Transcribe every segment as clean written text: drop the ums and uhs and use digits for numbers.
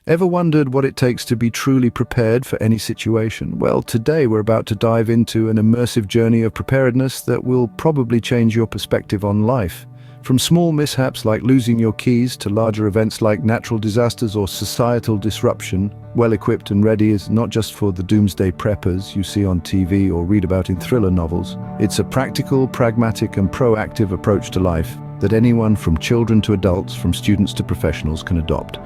Ever wondered what it takes to be truly prepared for any situation? Well, today we're about to dive into an immersive journey of preparedness that will probably change your perspective on life. From small mishaps like losing your keys to larger events like natural disasters or societal disruption, well-equipped and ready is not just for the doomsday preppers you see on TV or read about in thriller novels. It's a practical, pragmatic and proactive approach to life that anyone from children to adults, from students to professionals, can adopt.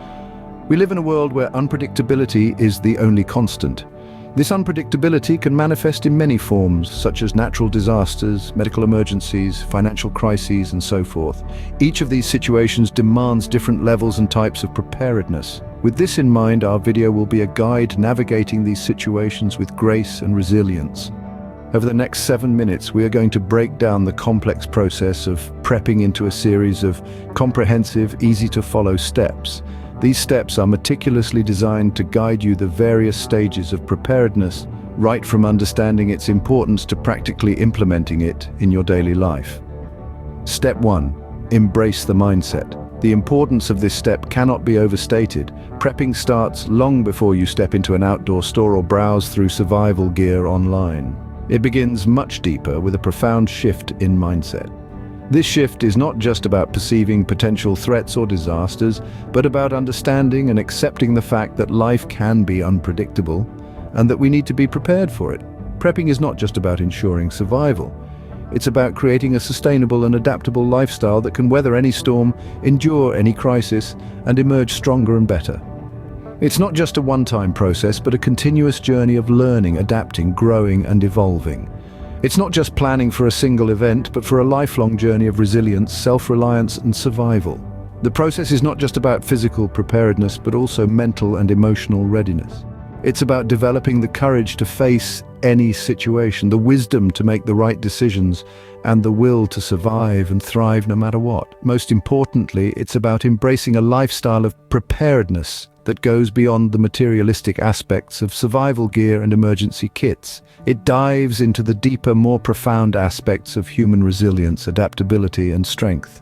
We live in a world where unpredictability is the only constant. This unpredictability can manifest in many forms, such as natural disasters, medical emergencies, financial crises, and so forth. Each of these situations demands different levels and types of preparedness. With this in mind, our video will be a guide navigating these situations with grace and resilience. Over the next 7 minutes, we are going to break down the complex process of prepping into a series of comprehensive, easy-to-follow steps. These steps are meticulously designed to guide you the various stages of preparedness, right from understanding its importance to practically implementing it in your daily life. Step 1. Embrace the mindset. The importance of this step cannot be overstated. Prepping starts long before you step into an outdoor store or browse through survival gear online. It begins much deeper with a profound shift in mindset. This shift is not just about perceiving potential threats or disasters, but about understanding and accepting the fact that life can be unpredictable and that we need to be prepared for it. Prepping is not just about ensuring survival. It's about creating a sustainable and adaptable lifestyle that can weather any storm, endure any crisis, and emerge stronger and better. It's not just a one-time process, but a continuous journey of learning, adapting, growing, and evolving. It's not just planning for a single event, but for a lifelong journey of resilience, self-reliance, and survival. The process is not just about physical preparedness, but also mental and emotional readiness. It's about developing the courage to face any situation, the wisdom to make the right decisions, and the will to survive and thrive no matter what. Most importantly, it's about embracing a lifestyle of preparedness that goes beyond the materialistic aspects of survival gear and emergency kits. It dives into the deeper, more profound aspects of human resilience, adaptability, and strength.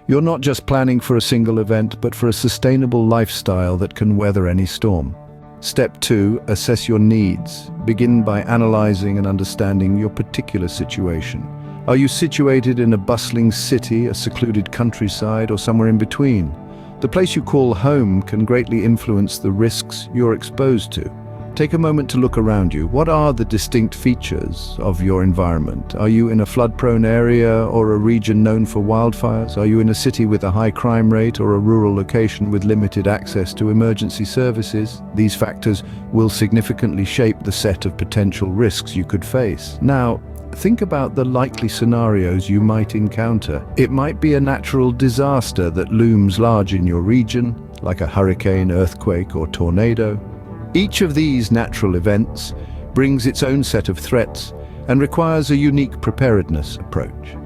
You're not just planning for a single event, but for a sustainable lifestyle that can weather any storm. Step 2. Assess your needs. Begin by analyzing and understanding your particular situation. Are you situated in a bustling city, a secluded countryside, or somewhere in between? The place you call home can greatly influence the risks you're exposed to. Take a moment to look around you. What are the distinct features of your environment? Are you in a flood-prone area or a region known for wildfires? Are you in a city with a high crime rate or a rural location with limited access to emergency services? These factors will significantly shape the set of potential risks you could face. Now, think about the likely scenarios you might encounter. It might be a natural disaster that looms large in your region, like a hurricane, earthquake, or tornado. Each of these natural events brings its own set of threats and requires a unique preparedness approach.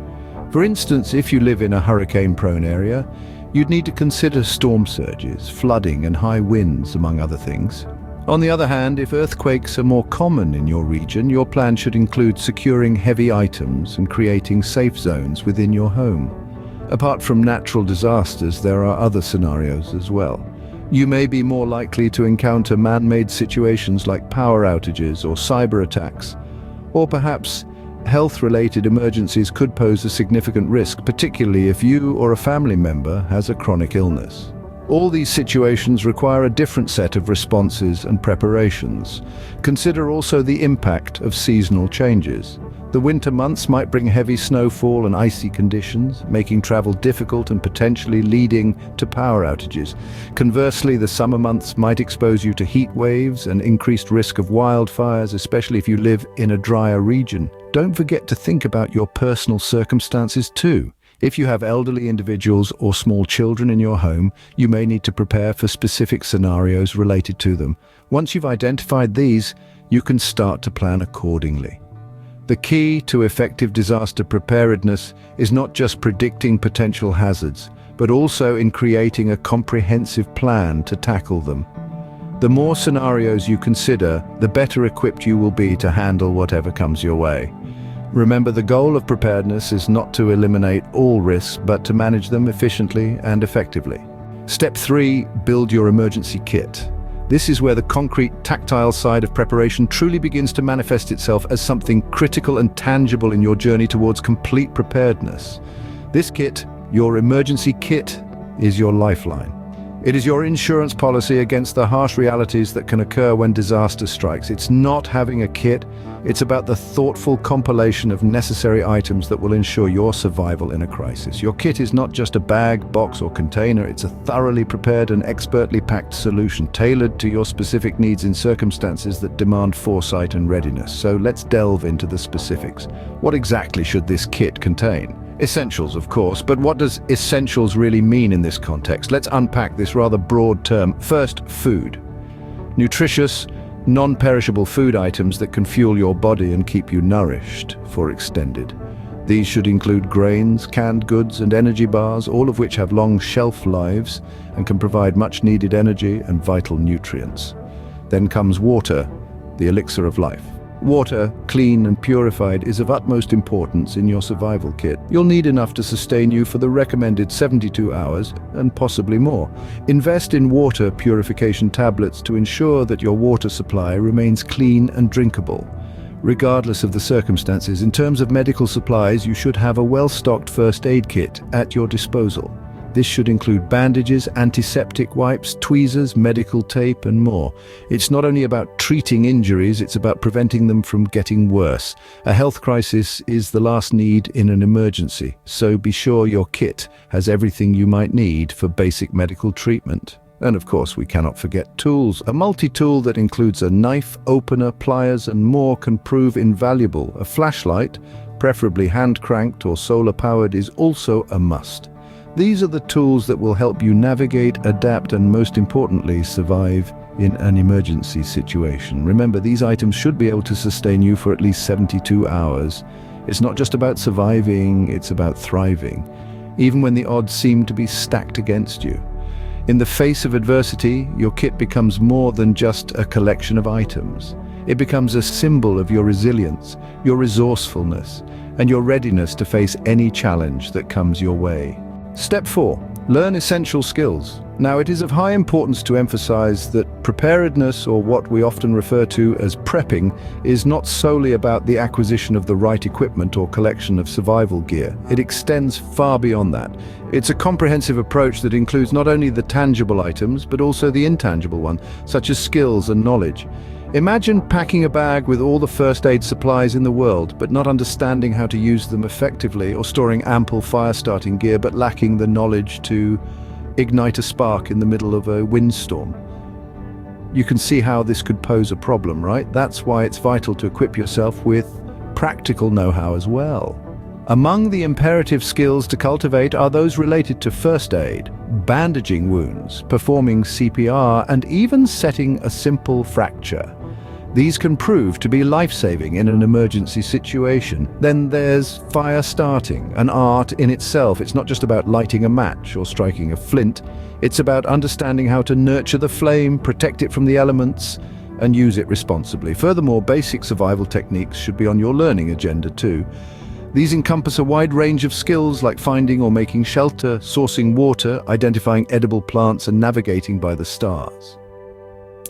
For instance, if you live in a hurricane-prone area, you'd need to consider storm surges, flooding, and high winds, among other things. On the other hand, if earthquakes are more common in your region, your plan should include securing heavy items and creating safe zones within your home. Apart from natural disasters, there are other scenarios as well. You may be more likely to encounter man-made situations like power outages or cyber attacks, or perhaps health-related emergencies could pose a significant risk, particularly if you or a family member has a chronic illness. All these situations require a different set of responses and preparations. Consider also the impact of seasonal changes. The winter months might bring heavy snowfall and icy conditions, making travel difficult and potentially leading to power outages. Conversely, the summer months might expose you to heat waves and increased risk of wildfires, especially if you live in a drier region. Don't forget to think about your personal circumstances too. If you have elderly individuals or small children in your home, you may need to prepare for specific scenarios related to them. Once you've identified these, you can start to plan accordingly. The key to effective disaster preparedness is not just predicting potential hazards, but also in creating a comprehensive plan to tackle them. The more scenarios you consider, the better equipped you will be to handle whatever comes your way. Remember, the goal of preparedness is not to eliminate all risks, but to manage them efficiently and effectively. Step 3, build your emergency kit. This is where the concrete, tactile side of preparation truly begins to manifest itself as something critical and tangible in your journey towards complete preparedness. This kit, your emergency kit, is your lifeline. It is your insurance policy against the harsh realities that can occur when disaster strikes. It's not having a kit, it's about the thoughtful compilation of necessary items that will ensure your survival in a crisis. Your kit is not just a bag, box, or container, it's a thoroughly prepared and expertly packed solution, tailored to your specific needs in circumstances that demand foresight and readiness. So let's delve into the specifics. What exactly should this kit contain? Essentials, of course, but what does essentials really mean in this context? Let's unpack this rather broad term. First, food. Nutritious, non-perishable food items that can fuel your body and keep you nourished for extended. These should include grains, canned goods, and energy bars, all of which have long shelf lives and can provide much-needed energy and vital nutrients. Then comes water, the elixir of life. Water, clean and purified, is of utmost importance in your survival kit. You'll need enough to sustain you for the recommended 72 hours, and possibly more. Invest in water purification tablets to ensure that your water supply remains clean and drinkable. Regardless of the circumstances, in terms of medical supplies, you should have a well-stocked first aid kit at your disposal. This should include bandages, antiseptic wipes, tweezers, medical tape, and more. It's not only about treating injuries, it's about preventing them from getting worse. A health crisis is the last need in an emergency, so be sure your kit has everything you might need for basic medical treatment. And of course, we cannot forget tools. A multi-tool that includes a knife, opener, pliers, and more can prove invaluable. A flashlight, preferably hand-cranked or solar-powered, is also a must. These are the tools that will help you navigate, adapt, and most importantly, survive in an emergency situation. Remember, these items should be able to sustain you for at least 72 hours. It's not just about surviving, it's about thriving, even when the odds seem to be stacked against you. In the face of adversity, your kit becomes more than just a collection of items. It becomes a symbol of your resilience, your resourcefulness, and your readiness to face any challenge that comes your way. Step 4. Learn essential skills. Now, it is of high importance to emphasize that preparedness, or what we often refer to as prepping, is not solely about the acquisition of the right equipment or collection of survival gear. It extends far beyond that. It's a comprehensive approach that includes not only the tangible items, but also the intangible ones, such as skills and knowledge. Imagine packing a bag with all the first aid supplies in the world, but not understanding how to use them effectively, or storing ample fire-starting gear but lacking the knowledge to ignite a spark in the middle of a windstorm. You can see how this could pose a problem, right? That's why it's vital to equip yourself with practical know-how as well. Among the imperative skills to cultivate are those related to first aid, bandaging wounds, performing CPR, and even setting a simple fracture. These can prove to be life-saving in an emergency situation. Then there's fire starting, an art in itself. It's not just about lighting a match or striking a flint. It's about understanding how to nurture the flame, protect it from the elements, and use it responsibly. Furthermore, basic survival techniques should be on your learning agenda too. These encompass a wide range of skills like finding or making shelter, sourcing water, identifying edible plants, and navigating by the stars.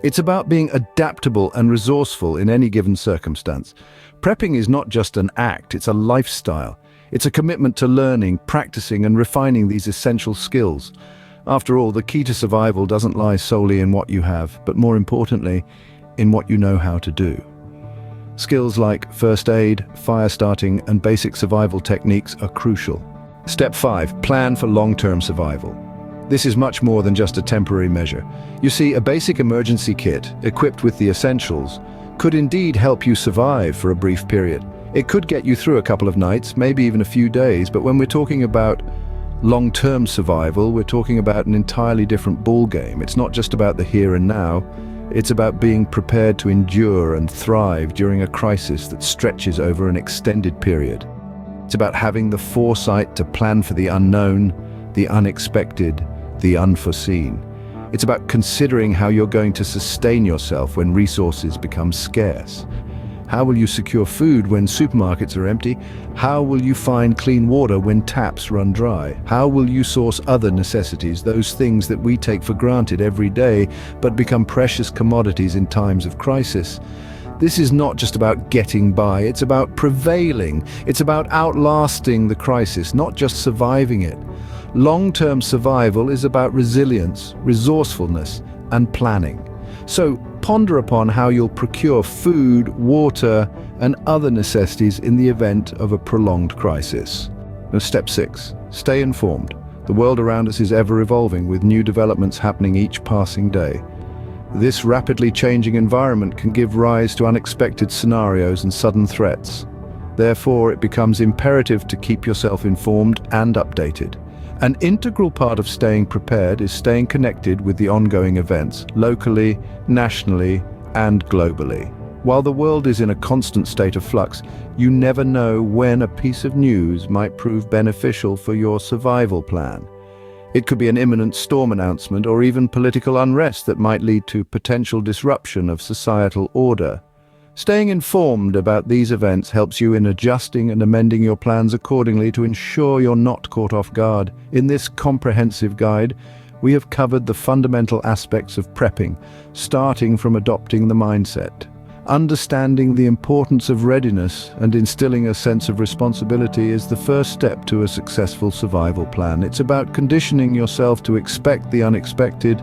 It's about being adaptable and resourceful in any given circumstance. Prepping is not just an act, it's a lifestyle. It's a commitment to learning, practicing, and refining these essential skills. After all, the key to survival doesn't lie solely in what you have, but more importantly, in what you know how to do. Skills like first aid, fire starting, and basic survival techniques are crucial. Step 5. Plan for long-term survival. This is much more than just a temporary measure. You see, a basic emergency kit, equipped with the essentials, could indeed help you survive for a brief period. It could get you through a couple of nights, maybe even a few days, but when we're talking about long-term survival, we're talking about an entirely different ballgame. It's not just about the here and now, it's about being prepared to endure and thrive during a crisis that stretches over an extended period. It's about having the foresight to plan for the unknown, the unexpected, the unforeseen. It's about considering how you're going to sustain yourself when resources become scarce, How will you secure food when supermarkets are empty? How will you find clean water when taps run dry? How will you source other necessities, those things that we take for granted every day but become precious commodities in times of crisis? This is not just about getting by, it's about prevailing. It's about outlasting the crisis, not just surviving it. Long-term survival is about resilience, resourcefulness, and planning. So ponder upon how you'll procure food, water, and other necessities in the event of a prolonged crisis. Now, step 6. Stay informed. The world around us is ever evolving, with new developments happening each passing day. This rapidly changing environment can give rise to unexpected scenarios and sudden threats. Therefore, it becomes imperative to keep yourself informed and updated. An integral part of staying prepared is staying connected with the ongoing events, locally, nationally, and globally. While the world is in a constant state of flux, you never know when a piece of news might prove beneficial for your survival plan. It could be an imminent storm announcement or even political unrest that might lead to potential disruption of societal order. Staying informed about these events helps you in adjusting and amending your plans accordingly to ensure you're not caught off guard. In this comprehensive guide, we have covered the fundamental aspects of prepping, starting from adopting the mindset. Understanding the importance of readiness and instilling a sense of responsibility is the first step to a successful survival plan. It's about conditioning yourself to expect the unexpected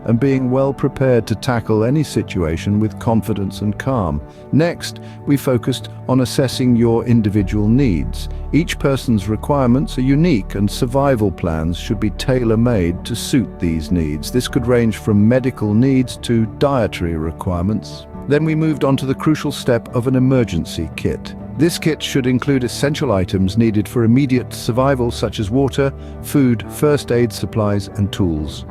and being well prepared to tackle any situation with confidence and calm. Next, we focused on assessing your individual needs. Each person's requirements are unique, and survival plans should be tailor-made to suit these needs. This could range from medical needs to dietary requirements. Then we moved on to the crucial step of an emergency kit. This kit should include essential items needed for immediate survival, such as water, food, first aid supplies, and tools.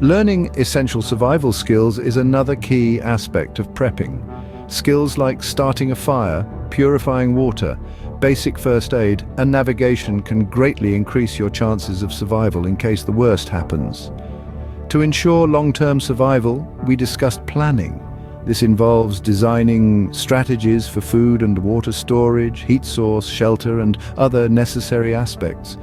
Learning essential survival skills is another key aspect of prepping. Skills like starting a fire, purifying water, basic first aid, and navigation can greatly increase your chances of survival in case the worst happens. To ensure long-term survival, we discussed planning. This involves designing strategies for food and water storage, heat source, shelter, and other necessary aspects.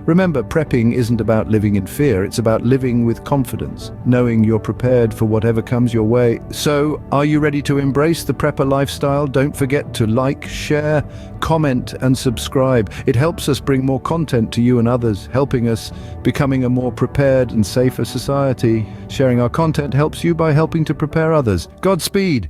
Remember, prepping isn't about living in fear, it's about living with confidence, knowing you're prepared for whatever comes your way. So, are you ready to embrace the prepper lifestyle? Don't forget to like, share, comment, and subscribe. It helps us bring more content to you and others, helping us becoming a more prepared and safer society. Sharing our content helps you by helping to prepare others. Godspeed!